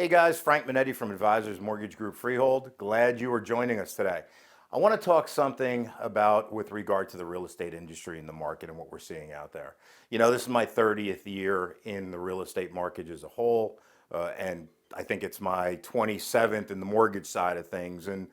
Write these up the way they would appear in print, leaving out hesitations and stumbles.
Hey guys, Frank Minetti from Advisors Mortgage Group Freehold. Glad you are joining us today. I want to talk something about with regard to the real estate industry and the market and what we're seeing out there. This is my 30th year in the real estate market as a whole, and I think it's my 27th in the mortgage side of things. And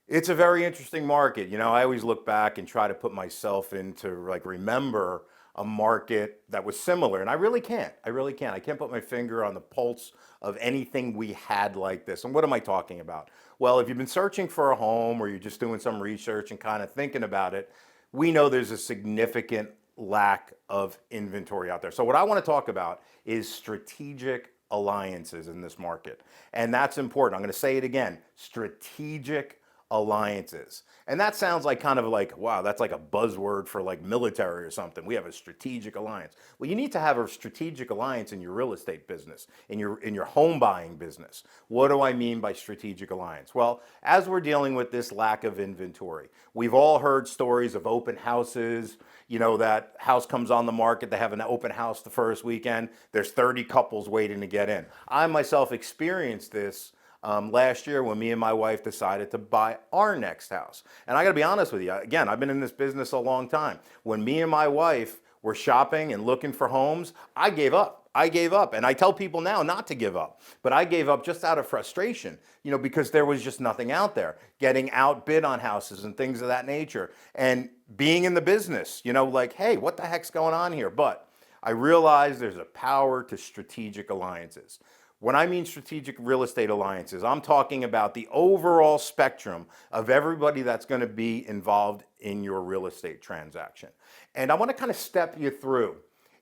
it's a very interesting market. I always look back and try to put myself into remember a market that was similar, and I really can't. I really can't. I can't put my finger on the pulse of anything we had like this. And what am I talking about? Well, if you've been searching for a home or you're just doing some research and kind of thinking about it, we know there's a significant lack of inventory out there. So what I want to talk about is strategic alliances in this market. And that's important. I'm going to say it again, strategic alliances. And that sounds like kind of like, wow, that's like a buzzword for like military or something. We have a strategic alliance. Well, you need to have a strategic alliance in your real estate business, in your home buying business. What do I mean by strategic alliance? Well, as we're dealing with this lack of inventory, we've all heard stories of open houses. That house comes on the market, they have an open house the first weekend, there's 30 couples waiting to get in. I myself experienced this last year when me and my wife decided to buy our next house. And I got to be honest with you, again, I've been in this business a long time. When me and my wife were shopping and looking for homes, I gave up. I gave up. And I tell people now not to give up. But I gave up just out of frustration, because there was just nothing out there. Getting outbid on houses and things of that nature. And being in the business, like, hey, what the heck's going on here? But I realize there's a power to strategic alliances. When I mean strategic real estate alliances, I'm talking about the overall spectrum of everybody that's going to be involved in your real estate transaction. And I want to kind of step you through.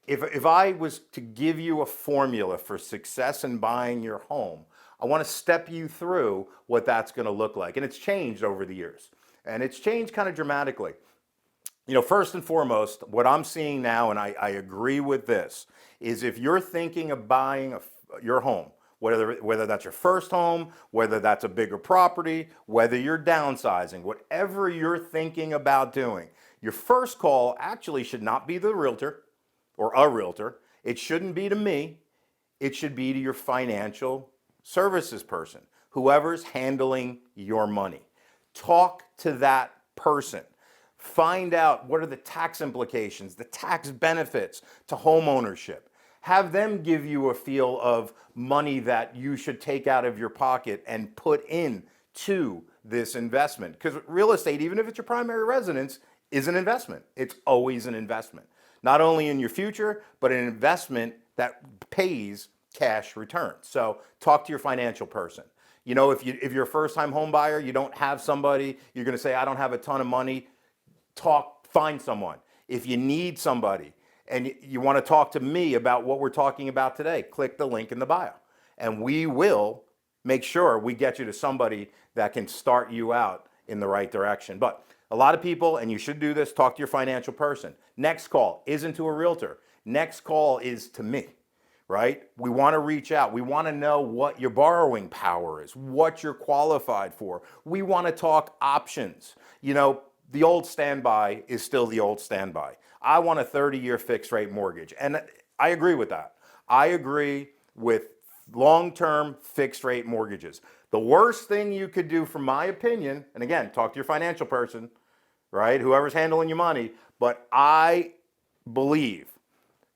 If I was to give you a formula for success in buying your home, I want to step you through what that's going to look like. And it's changed over the years. And it's changed kind of dramatically. First and foremost, what I'm seeing now, and I agree with this, is if you're thinking of buying your home, whether that's your first home, whether that's a bigger property, whether you're downsizing, whatever you're thinking about doing, your first call actually should not be the realtor or a realtor. It shouldn't be to me. It should be to your financial services person, whoever's handling your money. Talk to that person. Find out what are the tax implications, the tax benefits to home ownership. Have them give you a feel of money that you should take out of your pocket and put in to this investment. Because real estate, even if it's your primary residence, is an investment. It's always an investment. Not only in your future, but an investment that pays cash returns. So talk to your financial person. If you're a first-time home buyer, you don't have somebody, you're going to say, I don't have a ton of money. Find someone. If you need somebody, and you want to talk to me about what we're talking about today, click the link in the bio. And we will make sure we get you to somebody that can start you out in the right direction. But a lot of people, and you should do this, talk to your financial person. Next call isn't to a realtor. Next call is to me, right? We want to reach out. We want to know what your borrowing power is, what you're qualified for. We want to talk options. The old standby is still the old standby. I want a 30-year fixed rate mortgage. And I agree with that. I agree with long-term fixed rate mortgages. The worst thing you could do, from my opinion, and again, talk to your financial person, right? Whoever's handling your money. But I believe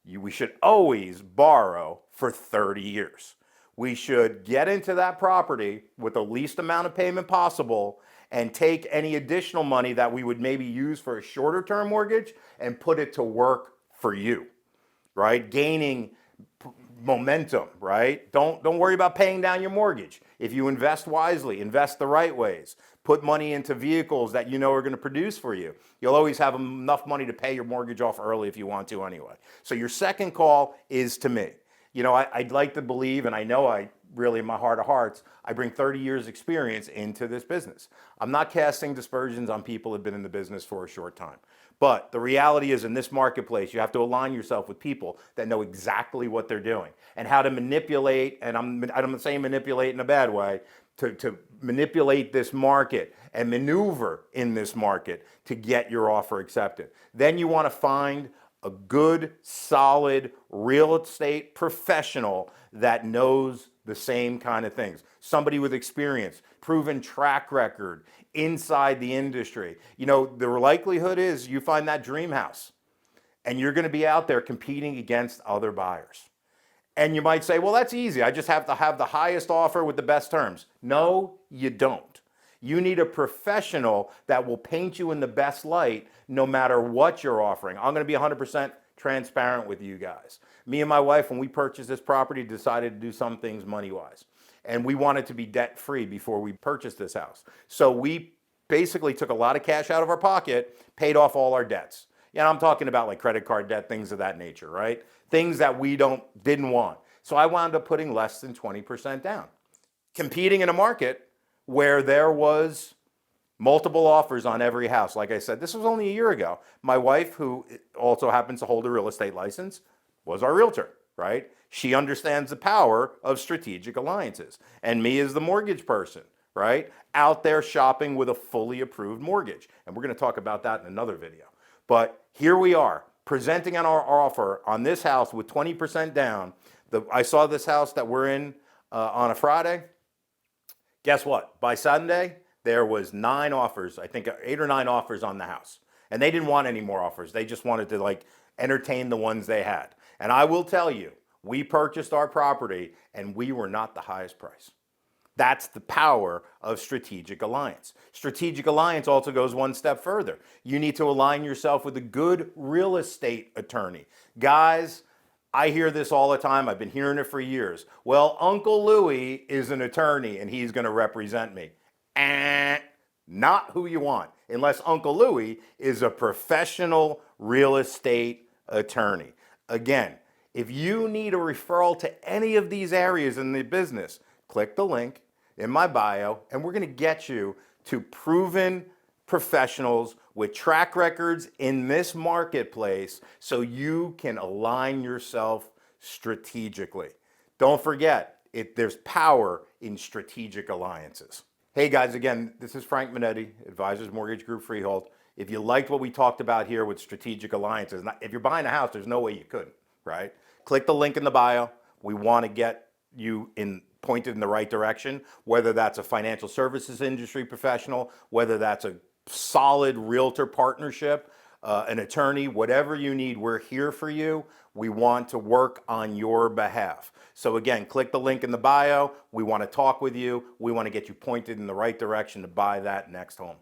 we should always borrow for 30 years. We should get into that property with the least amount of payment possible and take any additional money that we would maybe use for a shorter term mortgage and put it to work for you, right? Gaining momentum, right? Don't worry about paying down your mortgage. If you invest wisely, invest the right ways, put money into vehicles that you know are going to produce for you, you'll always have enough money to pay your mortgage off early if you want to anyway. So your second call is to me. I'd like to believe, and I know I really, in my heart of hearts, I bring 30 years experience into this business. I'm not casting dispersions on people who have been in the business for a short time. But the reality is, in this marketplace, you have to align yourself with people that know exactly what they're doing and how to manipulate, and I'm saying manipulate in a bad way, to manipulate this market and maneuver in this market to get your offer accepted. Then you want to find a good, solid real estate professional that knows the same kind of things. Somebody with experience, proven track record inside the industry. You know, the likelihood is you find that dream house and you're going to be out there competing against other buyers. And you might say, well, that's easy. I just have to have the highest offer with the best terms. No, you don't. You need a professional that will paint you in the best light no matter what you're offering. I'm going to be 100% transparent with you guys. Me and my wife, when we purchased this property, decided to do some things money-wise. And we wanted to be debt-free before we purchased this house. So we basically took a lot of cash out of our pocket, paid off all our debts. Yeah, I'm talking about like credit card debt, things of that nature, right? Things that we didn't want. So I wound up putting less than 20% down. Competing in a market where there was multiple offers on every house. Like I said, this was only a year ago. My wife, who also happens to hold a real estate license, was our realtor, right? She understands the power of strategic alliances. And me as the mortgage person, right? Out there shopping with a fully approved mortgage. And we're going to talk about that in another video. But here we are, presenting on our offer on this house with 20% down. I saw this house that we're in on a Friday. Guess what? By Sunday, there was 9 offers, I think 8 or 9 offers on the house. And they didn't want any more offers. They just wanted to like entertain the ones they had. And I will tell you, we purchased our property and we were not the highest price. That's the power of strategic alliance. Strategic alliance also goes one step further. You need to align yourself with a good real estate attorney. Guys, I hear this all the time. I've been hearing it for years. Well, Uncle Louie is an attorney and he's going to represent me. Not who you want, unless Uncle Louie is a professional real estate attorney. Again, if you need a referral to any of these areas in the business, click the link in my bio and we're going to get you to proven professionals with track records in this marketplace so you can align yourself strategically. Don't forget, there's power in strategic alliances. Hey guys, again, this is Frank Minetti, Advisors Mortgage Group Freehold. If you liked what we talked about here with strategic alliances, if you're buying a house, there's no way you couldn't, right? Click the link in the bio. We want to get you pointed in the right direction, whether that's a financial services industry professional, whether that's a solid realtor partnership, an attorney, whatever you need, we're here for you. We want to work on your behalf. So again, click the link in the bio. We want to talk with you. We want to get you pointed in the right direction to buy that next home.